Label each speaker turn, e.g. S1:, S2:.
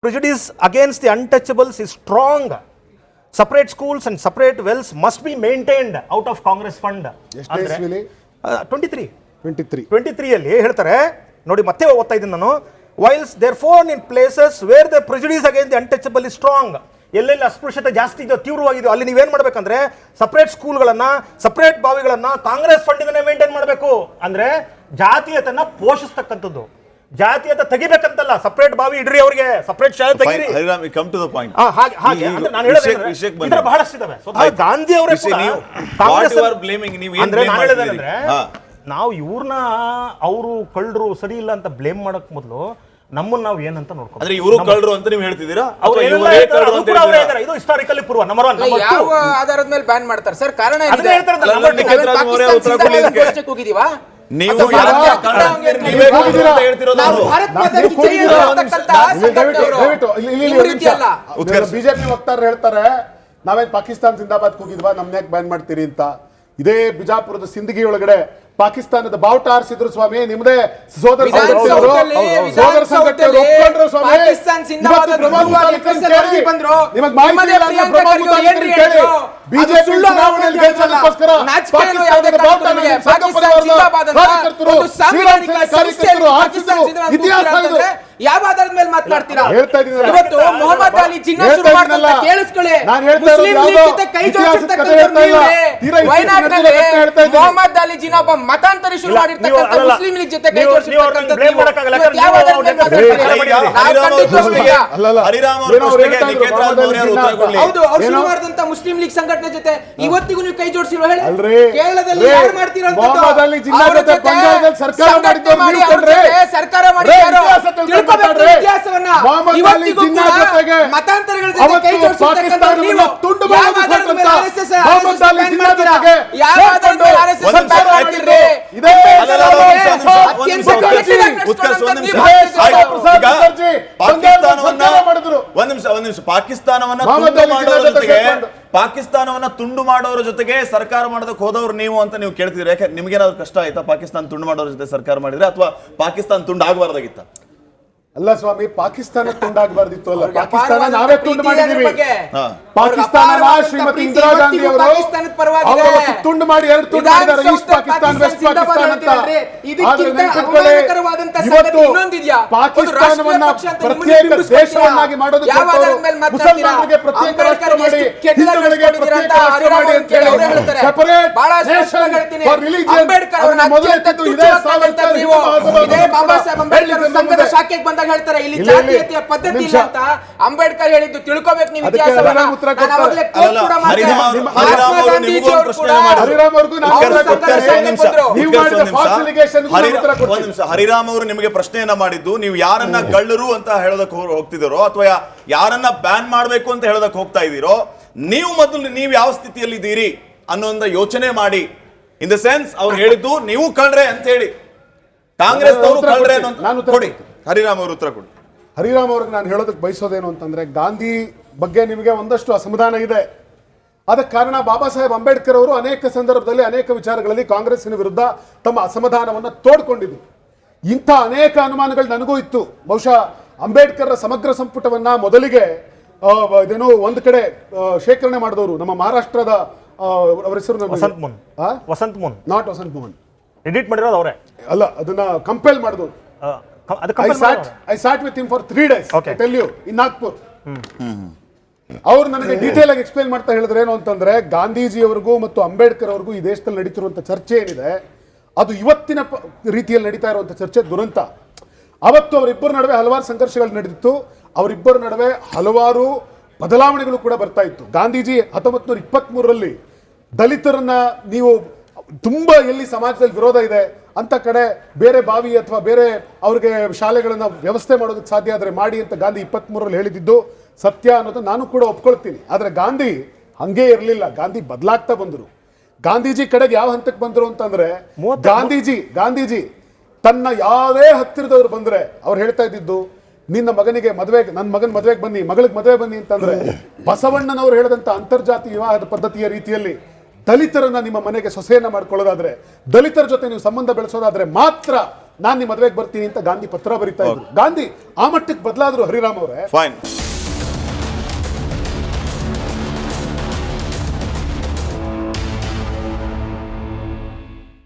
S1: Prejudice against the untouchables is strong. Separate schools and separate wells must be maintained out of Congress fund. 23 ಅಲ್ಲಿ ಹೇಳ್ತಾರೆ ನೋಡಿ, ಮತ್ತೆ ಓದ್ತಾ ಇದ್ದೀನಿ ನಾನು. Whilst therefore in places where the prejudice against the untouchable is strong, ಎಲ್ಲೆಲ್ಲಿ ಅಸ್ಪೃಶ್ಯತೆ ಜಾಸ್ತಿ ಇದೆಯೋ, ತೀವ್ರವಾಗಿದೆಯೋ, ಅಲ್ಲಿ ನೀವೇನ್ ಮಾಡ್ಬೇಕಂದ್ರೆ ಸಪರೇಟ್ ಸ್ಕೂಲ್ಗಳನ್ನ, ಸಪರೇಟ್ ಬಾವಿಗಳನ್ನ ಕಾಂಗ್ರೆಸ್ ಫಂಡ್ ಇಂದನೇ ಮೇಂಟೈನ್ ಮಾಡಬೇಕು. ಅಂದ್ರೆ ಜಾತೀಯತನ್ನ ಪೋಷಿಸ್ತಕ್ಕಂಥದ್ದು, ಜಾತೀಯತೆ ತೆಗಿಬೇಕಂತಲ್ಲ. ಸಪರೇಟ್ ಬಾವಿ ಇಡ್ರಿ, ಅವರಿಗೆ ಸಪರೇಟ್ ಶಾಲೆ ತೆಗೀರಿ. ನಾನು ಬಹಳಷ್ಟು ಇದಾವೆ. ಗಾಂಧಿ ಅವರೇ ನಾವು ಇವ್ರನ್ನ ಅವರು ಕಳ್ಳರು ಸರಿ ಇಲ್ಲ ಅಂತ ಬ್ಲೇಮ್ ಮಾಡಕ್ ಮೊದಲು ನಮ್ಮನ್ನ ನಾವು ಏನಂತ ನೋಡ್ಕೊಂಡು,
S2: ಇವರು ಕಳ್ಳರು ಅಂತ ನೀವು ಹೇಳ್ತಿದ್ದೀರಾ?
S1: ಇದು ಹಿಸ್ಟಾರಿಕಲಿ ಪ್ರೂವ್. ನಂಬರ್ 1
S3: ಯಾವ ಆಧಾರದ ಮೇಲೆ ಬ್ಯಾನ್ ಮಾಡ್ತಾರೆ ಸರ್? ಕಾರಣ
S2: ನೀವು
S4: ಬಿಜೆಪಿ ವಕ್ತಾರರು ಹೇಳ್ತಾರೆ, ನಾವೇನ್ ಪಾಕಿಸ್ತಾನ ಜಿಂದಾಬಾದ್ ಕೂಗಿದ್ವಾ, ನಮ್ನ ಯಾಕೆ ಬ್ಯಾನ್ ಮಾಡ್ತೀರಿ ಅಂತ. ಇದೇ ಬಿಜಾಪುರದ ಸಿಂದಗಿ ಒಳಗಡೆ ಪಾಕಿಸ್ತಾನದ ಬಾವುಟ ಆರಿಸಿದ್ರು ಸ್ವಾಮಿ. ನಿಮ್ಮದೇ ಸೋದರ ಸಂಘಟನೆ ಒಪ್ಕೊಂಡ್ರು ಸ್ವಾಮಿ. ಬಿಜೆಪಿ ಚುನಾವಣೆಯಲ್ಲಿ ಗೆಲ್ಸೋದಕ್ಕೋಸ್ಕರ ಪಾಕಿಸ್ತಾನದ ಬಾವುಟ ಕಾರ್ಯಕರ್ತರು ಆರಿಸಿದ್ರು. ಇತಿಹಾಸ
S3: ಯಾವ ಆಧಾರದ ಮೇಲೆ ಮಾತನಾಡ್ತೀರಾ?
S4: ಹೇಳ್ತಾ ಇದ್ದೀನಿ.
S3: ಇವತ್ತು ಮೊಹಮ್ಮದ್ ಅಲಿ ಜಿನ್ನಾ ಶುರು ಮಾಡಿದ ಕೇಳಿಸ್ಕೊಳ್ಳಿ. ಮುಸ್ಲಿಂ ಲೀಗ್ ಜೊತೆ ಕೈ ಜೋಡಿಸಿರ್ತಕ್ಕಂಥವ್ರು ನೀವೇ. ವಯನಾಡ್ನಲ್ಲಿ ಮೊಹಮ್ಮದ್ ಅಲಿ ಜಿನ್ನಾ ಒಬ್ಬ ಮತಾಂತರಿ ಶುರು ಮಾಡಿರ್ತಕ್ಕಂಥ ಮುಸ್ಲಿಂ ಲೀಗ್ ಜೊತೆ ಕೈ ಜೋಡಿಸಿರ್ತಕ್ಕಂಥದ್ದು ಯಾವ ಆಧಾರದ ಮೇಲೆ ಮಾತನಾಡ್ತೀರಾ? ಹೌದು, ಅವ್ರು ಶುರು ಮಾಡಿದಂತ ಮುಸ್ಲಿಂ ಲೀಗ್ ಸಂಘಟನೆ ಜೊತೆ ಇವತ್ತಿಗೂ ನೀವು ಕೈ ಜೋಡಿಸಿಲ್ವ ಹೇಳಿ? ಕೇರಳದಲ್ಲಿ ಯಾರು ಮಾಡ್ತೀರಾ? ಸರ್ಕಾರ ಮಾಡಿ ಮತಾಂತರಗಳ ಜೊತೆ ಕೈ ಜೋಡಿಸಿರ್ತಕ್ಕಂಥವ್ರು ನೀವು. ಯಾವ ಆಧಾರದ ಮೇಲೆ RSS ಬ್ಯಾನ್ ಮಾಡ್ತೀರಾ? ಯಾವ ಆಧಾರದ ಮೇಲೆ RSS ಬ್ಯಾನ್ ಮಾಡ್ತೀರಿ?
S2: ಪಾಕಿಸ್ತಾನವನ್ನ ತುಂಡು ಮಾಡೋರ ಜೊತೆಗೆ ಸರ್ಕಾರ ಮಾಡೋದಕ್ಕೆ ಹೋದವ್ರು ನೀವು ಅಂತ ನೀವು ಕೇಳ್ತಿದ್ರೆ, ಯಾಕೆ ನಿಮ್ಗೇನಾದ್ರು ಕಷ್ಟ ಆಯ್ತಾ ಪಾಕಿಸ್ತಾನ ತುಂಡು ಮಾಡೋರ ಜೊತೆ ಸರ್ಕಾರ ಮಾಡಿದ್ರೆ, ಅಥವಾ ಪಾಕಿಸ್ತಾನ ತುಂಡು ಆಗಬಾರ್ದಾಗಿತ್ತ?
S4: ಅಲ್ಲ ಸ್ವಾಮಿ, ಪಾಕಿಸ್ತಾನ ತುಂಡಾಗಬಾರ್ದಿತ್ತು. ಅಲ್ಲ, ಪಾಕಿಸ್ತಾನ ನಾವೇ ತುಂಡು ಮಾಡಿದೀವಿ. ಪಾಕಿಸ್ತಾನ ಶ್ರೀಮತಿ ಇಂದಿರಾ ಗಾಂಧಿ ಅವರು ತುಂಡು ಮಾಡಿ 2 ತುಂಡು ಮಾಡಿದ್ದಾರೆ, ಈಸ್ಟ್ ಪಾಕಿಸ್ತಾನ, ವೆಸ್ಟ್ ಪಾಕಿಸ್ತಾನ ಅಂತ. ಇವತ್ತು ಪಾಕಿಸ್ತಾನವನ್ನ ಪ್ರತ್ಯೇಕ ದೇಶವನ್ನಾಗಿ ಮಾಡೋದಕ್ಕೆ ಮುಸಲ್ಮಾನರಿಗೆ ಪ್ರತ್ಯೇಕ ರಾಷ್ಟ್ರ ಮಾಡಿ, ಹಿಂದೂಗಳಿಗೆ ಪ್ರತ್ಯೇಕ ರಾಷ್ಟ್ರ ಮಾಡಿ ಅಂತ ಹೇಳಿ ಸೆಪರೇಟ್ ನೇಷನ್ ಫಾರ್ ರಿಲಿಜಿಯನ್ ಮೊದಲು ಎತ್ತಿದ್ದು ಇದೇ
S3: ಬಾಬಾ ಸಾಹೇಬ್ ಅಂಬೇಡ್ಕರ್ ಸಂಘದ ಶಾಖೆಗೆ ಬಂದಾಗ ಹೇಳ್ತಾರೆ, ಇಲ್ಲಿ ಜಾತೀಯತೆಯ ಪದ್ಧತಿ ಇಲ್ಲ ಅಂತ ಅಂಬೇಡ್ಕರ್ ಹೇಳಿದ್ದು ತಿಳ್ಕೋಬೇಕು ನೀವು ಇತಿಹಾಸವನ್ನ.
S2: ಹರಿರಾಮ್ ಅವರು ನಿಮಗೆ ಪ್ರಶ್ನೆಯನ್ನ ಮಾಡಿದ್ದು, ನೀವು ಯಾರನ್ನ ಕಳ್ಳರು ಅಂತ ಹೇಳೋದಕ್ಕೆ ಹೋಗ್ತಿದ್ದೀರೋ ಅಥವಾ ಯಾರನ್ನ ಬ್ಯಾನ್ ಮಾಡಬೇಕು ಅಂತ ಹೇಳೋದಕ್ಕೆ ಹೋಗ್ತಾ ಇದ್ದೀರೋ, ನೀವು ಮೊದಲು ನೀವು ಯಾವ ಸ್ಥಿತಿಯಲ್ಲಿ ಇದ್ದೀರಿ ಅನ್ನೋ ಯೋಚನೆ ಮಾಡಿ. ಇನ್ ದ ಸೆನ್ಸ್ ಅವ್ರು ಹೇಳಿದ್ದು ನೀವು ಕಳ್ರೆ ಅಂತ ಹೇಳಿ, ಕಾಂಗ್ರೆಸ್ ಅವರು ಕಳ್ರೆ ಅನ್ನೋ ಕೊಡಿ. ಹರಿರಾಮ್ ಅವರು ಉತ್ತರ ಕೊಡಿ.
S4: ಹರಿರಾಮ್ ಅವ್ರಿಗೆ ನಾನು ಹೇಳೋದಕ್ಕೆ ಬಯಸೋದೇನು ಅಂತಂದ್ರೆ, ಗಾಂಧಿ ಬಗ್ಗೆ ನಿಮಗೆ ಒಂದಷ್ಟು ಅಸಮಾಧಾನ ಇದೆ. ಅದಕ್ಕೆ ಕಾರಣ ಬಾಬಾ ಸಾಹೇಬ್ ಅಂಬೇಡ್ಕರ್ ಅವರು ಅನೇಕ ಸಂದರ್ಭದಲ್ಲಿ ಅನೇಕ ವಿಚಾರಗಳಲ್ಲಿ ಕಾಂಗ್ರೆಸ್ಸಿನ ವಿರುದ್ಧ ತಮ್ಮ ಅಸಮಾಧಾನವನ್ನು ತೋಡ್ಕೊಂಡಿದ್ರು. ಇಂಥ ಅನೇಕ ಅನುಮಾನಗಳು ನನಗೂ ಇತ್ತು. ಬಹುಶಃ ಅಂಬೇಡ್ಕರ್ ಸಮಗ್ರ ಸಂಪುಟವನ್ನ ಮೊದಲಿಗೆ ಇದೇನೋ ಒಂದು ಕಡೆ ಶೇಖರಣೆ ಮಾಡಿದವರು ನಮ್ಮ ಮಹಾರಾಷ್ಟ್ರದ ಅವರ ಹೆಸರು
S1: ವಸಂತ್ ಮೋಹನ್,
S4: ನಾಟ್ ವಸಂತ್ ಮೋಹನ್,
S1: ಎಡಿಟ್ ಮಾಡಿರೋದು ಅವರೇ
S4: ಅಲ್ಲ, ಅದನ್ನ ಕಂಪೇಲ್ ಮಾಡಿದವರು. I sat with him for 3 days. I tell you, in Nagpur. ಅವ್ರು ನನಗೆ ಡೀಟೇಲ್ ಆಗಿ ಎಕ್ಸ್ಪ್ಲೈನ್ ಮಾಡ್ತಾ ಹೇಳಿದ್ರೆ ಏನು ಅಂತಂದ್ರೆ, ಗಾಂಧೀಜಿ ಅವರಿಗೂ ಮತ್ತು ಅಂಬೇಡ್ಕರ್ ಅವ್ರಿಗೂ ಈ ದೇಶದಲ್ಲಿ ನಡೀತಿರುವಂತ ಚರ್ಚೆ ಏನಿದೆ, ಅದು ಇವತ್ತಿನ ರೀತಿಯಲ್ಲಿ ನಡೀತಾ ಇರುವಂತ ಚರ್ಚೆ ದುರಂತ. ಅವತ್ತು ಅವರಿಬ್ಬರ ನಡುವೆ ಹಲವಾರು ಸಂಘರ್ಷಗಳು ನಡೆದಿತ್ತು. ಅವರಿಬ್ಬರ ನಡುವೆ ಹಲವಾರು ಬದಲಾವಣೆಗಳು ಕೂಡ ಬರ್ತಾ ಇತ್ತು. ಗಾಂಧೀಜಿ 1923ರಲ್ಲಿ ದಲಿತರನ್ನ ನೀವು ತುಂಬಾ ಎಲ್ಲಿ ಸಮಾಜದಲ್ಲಿ ವಿರೋಧ ಇದೆ ಅಂತ ಕಡೆ ಬೇರೆ ಬಾವಿ ಅಥವಾ ಬೇರೆ ಅವ್ರಿಗೆ ಶಾಲೆಗಳನ್ನ ವ್ಯವಸ್ಥೆ ಮಾಡೋದಕ್ಕೆ ಸಾಧ್ಯ ಆದರೆ ಮಾಡಿ ಅಂತ ಗಾಂಧಿ 23ರಲ್ಲಿ ಹೇಳಿದ್ದು ಸತ್ಯ ಅನ್ನೋದು ನಾನು ಕೂಡ ಒಪ್ಕೊಳ್ತೀನಿ. ಆದರೆ ಗಾಂಧಿ ಹಂಗೆ ಇರಲಿಲ್ಲ. ಗಾಂಧಿ ಬದಲಾಗ್ತಾ ಬಂದರು. ಗಾಂಧೀಜಿ ಕಡೆಗೆ ಯಾವ ಹಂತಕ್ಕೆ ಬಂದರು ಅಂತಂದ್ರೆ, ಗಾಂಧೀಜಿ ತನ್ನ ಯಾವೇ ಹತ್ತಿರದವ್ರು ಬಂದ್ರೆ ಅವ್ರು ಹೇಳ್ತಾ ಇದ್ದಿದ್ದು, ನಿನ್ನ ಮಗನಿಗೆ ಮದುವೆಗೆ, ನನ್ನ ಮಗನ ಮದುವೆಗೆ ಬನ್ನಿ, ಮಗಳಿಗೆ ಮದುವೆ ಬನ್ನಿ ಅಂತಂದ್ರೆ, ಬಸವಣ್ಣನವರು ಹೇಳಿದಂತ ಅಂತರ್ಜಾತಿ ವಿವಾಹದ ಪದ್ಧತಿಯ ರೀತಿಯಲ್ಲಿ ದಲಿತರನ್ನ ನಿಮ್ಮ ಮನೆಗೆ ಸೊಸೆಯನ್ನ ಮಾಡ್ಕೊಳ್ಳೋದಾದ್ರೆ, ದಲಿತರ ಜೊತೆ ನೀವು ಸಂಬಂಧ ಬೆಳೆಸೋದಾದ್ರೆ ಮಾತ್ರ ನಾನ್ ನಿಮ್ ಮದ್ವೆಗೆ ಬರ್ತೀನಿ ಅಂತ ಗಾಂಧಿ ಪತ್ರ ಬರೀತಾ ಇದ್ರು. ಗಾಂಧಿ ಆ ಮಟ್ಟಕ್ಕೆ ಬದಲಾದ್ರು ಹರಿರಾಮ್ ಅವರೇ.
S2: ಫೈನ್.